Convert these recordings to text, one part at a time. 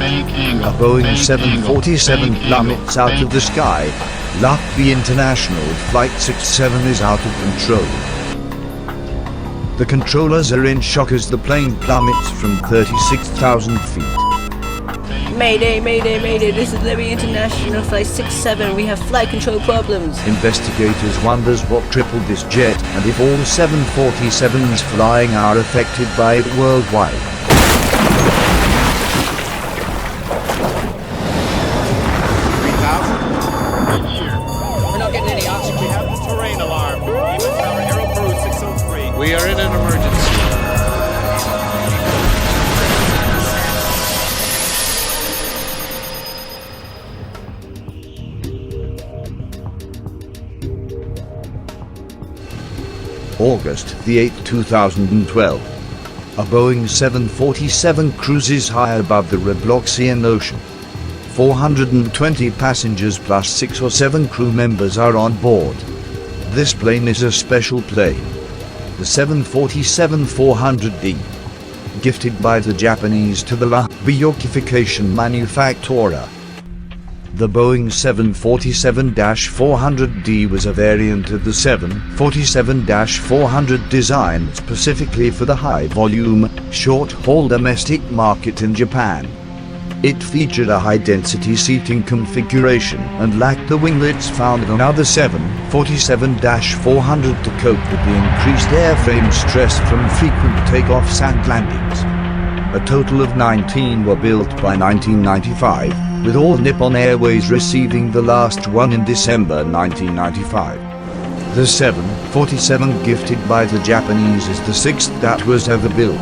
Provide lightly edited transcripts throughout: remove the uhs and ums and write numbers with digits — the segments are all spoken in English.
A Boeing 747 plummets out of the sky. Lebby International Flight 67 is out of control. The controllers are in shock as the plane plummets from 36,000 feet. Mayday, mayday, mayday, this is Lebby International Flight 67, we have flight control problems. Investigators wonders what tripled this jet and if all 747s flying are affected by it worldwide. We're not getting any oxygen. We have the terrain alarm. Even Tower Aero Crew 603. We are in an emergency. August the 8th, 2012. A Boeing 747 cruises high above the Robloxian Ocean. 420 passengers plus 6 or 7 crew members are on board. This plane is a special plane. The 747-400D. Gifted by the Japanese to the Lebby Yokification manufacturer. The Boeing 747-400D was a variant of the 747-400 designed specifically for the high-volume, short-haul domestic market in Japan. It featured a high-density seating configuration and lacked the winglets found on other 747-400 to cope with the increased airframe stress from frequent takeoffs and landings. A total of 19 were built by 1995, with all Nippon Airways receiving the last one in December 1995. The 747 gifted by the Japanese is the sixth that was ever built.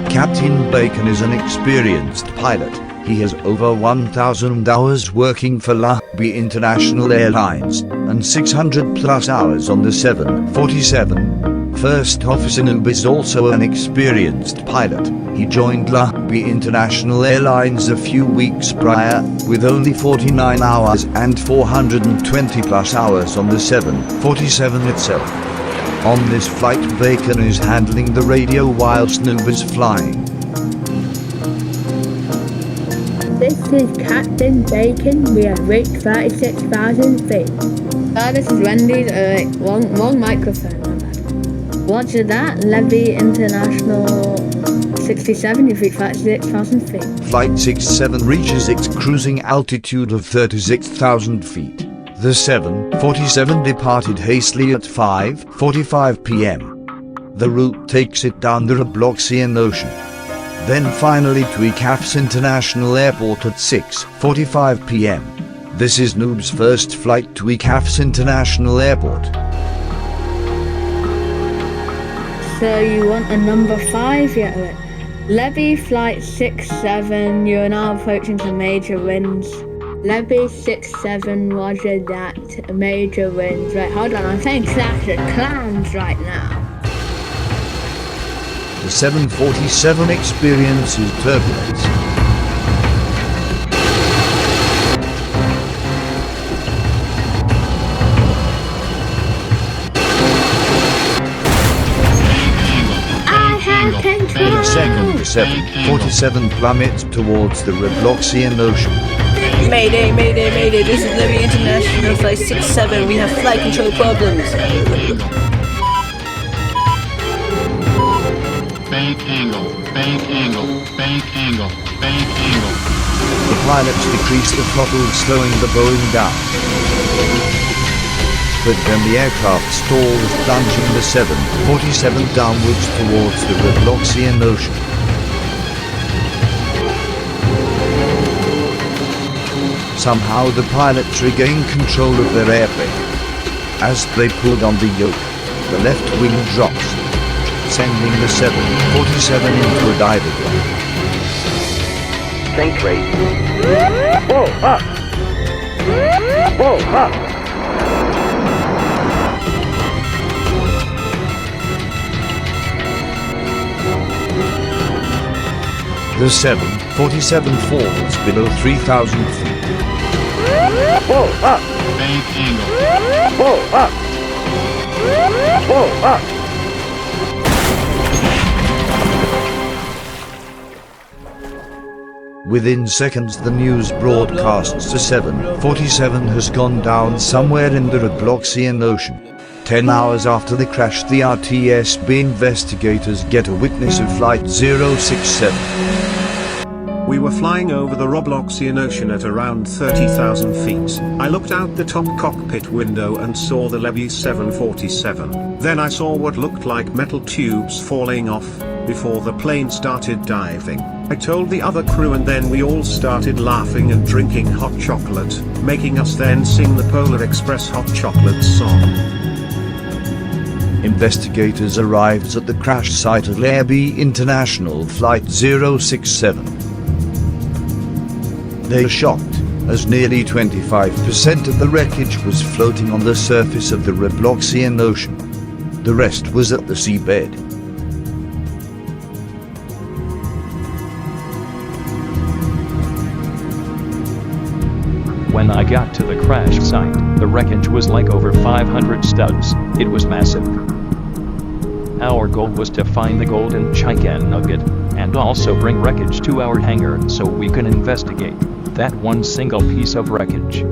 Captain Bacon is an experienced pilot. He has over 1,000 hours working for Lebby International Airlines, and 600 plus hours on the 747. First Officer Noob is also an experienced pilot. He joined Lebby International Airlines a few weeks prior, with only 49 hours and 420 plus hours on the 747 itself. On this flight, Bacon is handling the radio whilst Noob is flying. This is Captain Bacon. We have reached 36,000 feet. This is Wendy's. Wrong microphone. Roger that. Lebby International 67. You've reached 36,000 feet. Flight 67 reaches its cruising altitude of 36,000 feet. The 747 departed hastily at 5:45 p.m. The route takes it down the Robloxian Ocean. Then finally to EKAF's International Airport at 6:45 p.m. This is Noob's first flight to EKAF's International Airport. So you want a number 5? Yeah. Lebby Flight 67. You are now approaching some major winds. Lebby 67, roger that, major winds. Right, hold on, I'm saying clash of clans right now. The 747 experiences turbulence. I have control! The second 747 plummets towards the Robloxian Ocean. Mayday, mayday, mayday, this is Lebby International Flight 67, we have flight control problems. Bank angle, bank angle, bank angle, bank angle. The pilots decrease the throttle, slowing the Boeing down. But then the aircraft stalls, plunging the 747 downwards towards the Robloxian Ocean. Somehow the pilots regain control of their airplane. As they pulled on the yoke, the left wing drops, sending the 747 into a diving. Think rate. Whoa, up! Whoa, up! The 747 falls below 3,000 feet. Whoa, up! Bank angle. Whoa, up! Whoa, up! Within seconds the news broadcasts to 747 has gone down somewhere in the Robloxian Ocean. 10 hours after the crash, the RTSB investigators get a witness of Flight 067. We were flying over the Robloxian Ocean at around 30,000 feet. I looked out the top cockpit window and saw the Lebby 747. Then I saw what looked like metal tubes falling off, before the plane started diving. I told the other crew and then we all started laughing and drinking hot chocolate, making us then sing the Polar Express hot chocolate song. Investigators arrived at the crash site of Lebby International Flight 067. They're shocked, as nearly 25% of the wreckage was floating on the surface of the Robloxian Ocean. The rest was at the seabed. When I got to the crash site, the wreckage was like over 500 studs. It was massive. Our goal was to find the golden chicken nugget, and also bring wreckage to our hangar so we can investigate that one single piece of wreckage.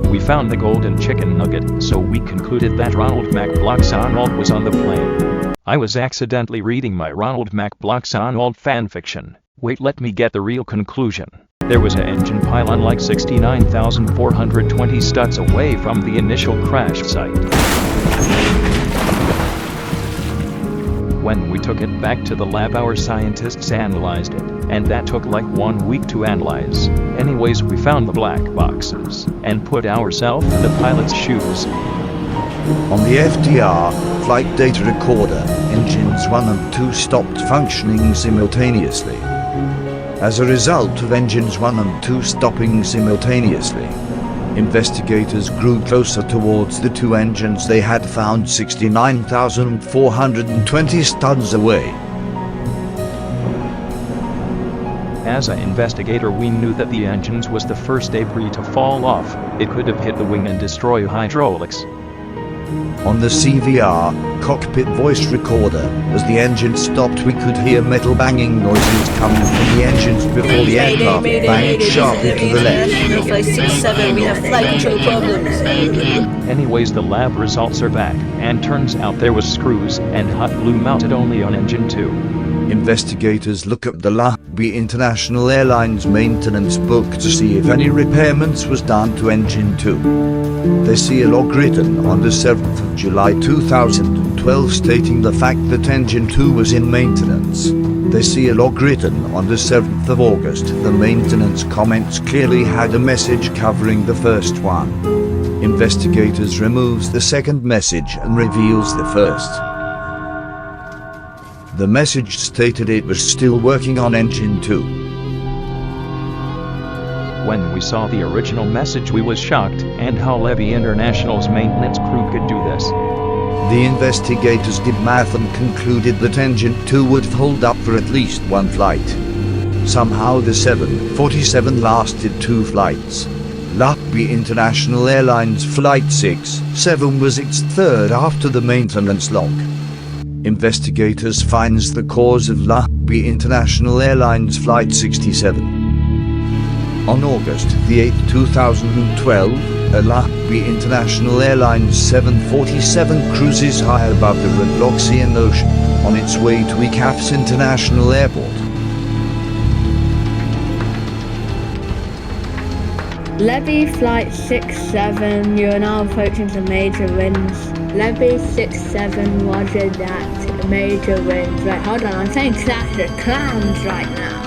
We found the golden chicken nugget, so we concluded that Ronald McBlocksonald was on the plane. I was accidentally reading my Ronald McBlocksonald fanfiction. Wait, let me get the real conclusion. There was an engine pylon like 69,420 studs away from the initial crash site. When we took it back to the lab, our scientists analyzed it, and that took like 1 week to analyze. Anyways, we found the black boxes, and put ourselves in the pilot's shoes. On the FDR, flight data recorder, engines 1 and 2 stopped functioning simultaneously. As a result of engines 1 and 2 stopping simultaneously, investigators grew closer towards the two engines they had found 69,420 studs away. As an investigator, we knew that the engines was the first debris to fall off. It could have hit the wing and destroy hydraulics. On the CVR, cockpit voice recorder, as the engine stopped we could hear metal banging noises coming from the engines before the aircraft banged sharply to the left. Flight 67, we have flight control problems. Anyways, the lab results are back, and turns out there was screws and hot glue mounted only on engine 2. Investigators look at the Lebby International Airlines maintenance book to see if any repairments was done to engine 2. They see a log written on the 7th of July 2012 stating the fact that engine 2 was in maintenance. They see a log written on the 7th of August. The maintenance comments clearly had a message covering the first one. Investigators removes the second message and reveals the first. The message stated it was still working on engine 2. When we saw the original message, we was shocked, and how Lebby International's maintenance crew could do this. The investigators did math and concluded that engine 2 would hold up for at least one flight. Somehow the 747 lasted 2 flights. Lebby International Airlines Flight 67 was its third after the maintenance log. Investigators finds the cause of Lebby International Airlines Flight 67. On August the 8th, 2012, a Lebby International Airlines 747 cruises high above the Robloxian Ocean, on its way to EKAF's International Airport. Lebby Flight 67, you are now approaching the major winds. Lebby 67, roger that, major winds. Right, hold on, I'm saying clash the clowns right now.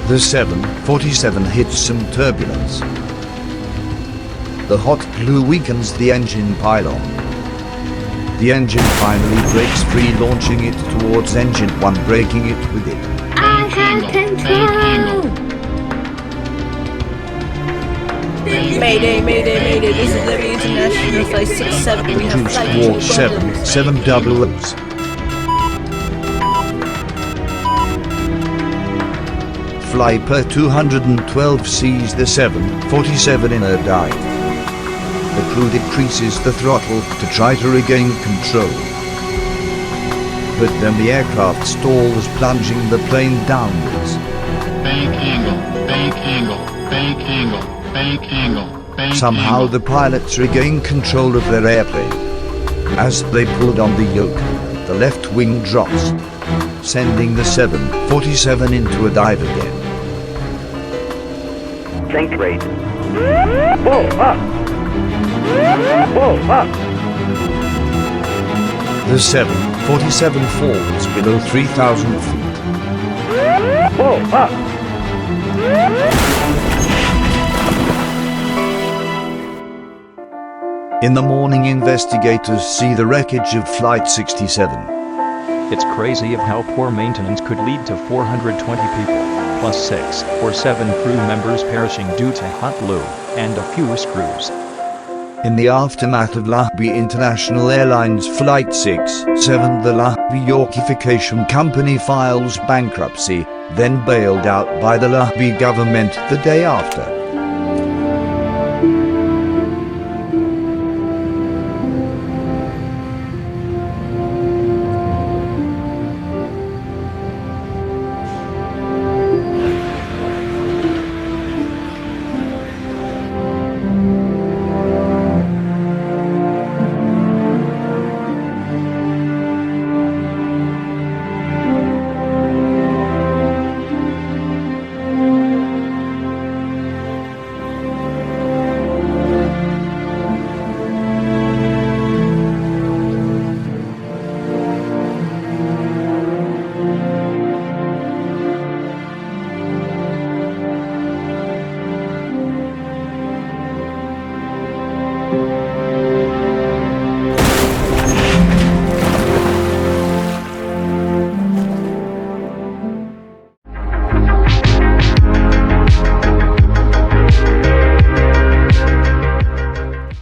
The 747 hits some turbulence. The hot glue weakens the engine pylon. The engine finally breaks free, launching it towards engine 1, breaking it with it. I have control! Mayday, mayday, mayday, this is Lebby International Flight 67, we have Reduced flight control Walk 7, problems. 7 double O's. Flyper 212 sees the 747 in a dive. The crew decreases the throttle to try to regain control. But then the aircraft stalls, plunging the plane downwards. bank angle, bank angle, bank angle, bank angle, bank Somehow angle. the pilots regained control of their airplane. As they pulled on the yoke, the left wing drops, sending the 747 into a dive again. Sink rate. Pull up. Pull up. The 747 falls below 3,000 feet. Pull up. In the morning, investigators see the wreckage of Flight 67. It's crazy of how poor maintenance could lead to 420 people, plus 6 or 7 crew members perishing due to hot glue and a few screws. In the aftermath of Lebby International Airlines Flight 67, the Lebby Yorkification Company files bankruptcy, then bailed out by the Lebby government the day after.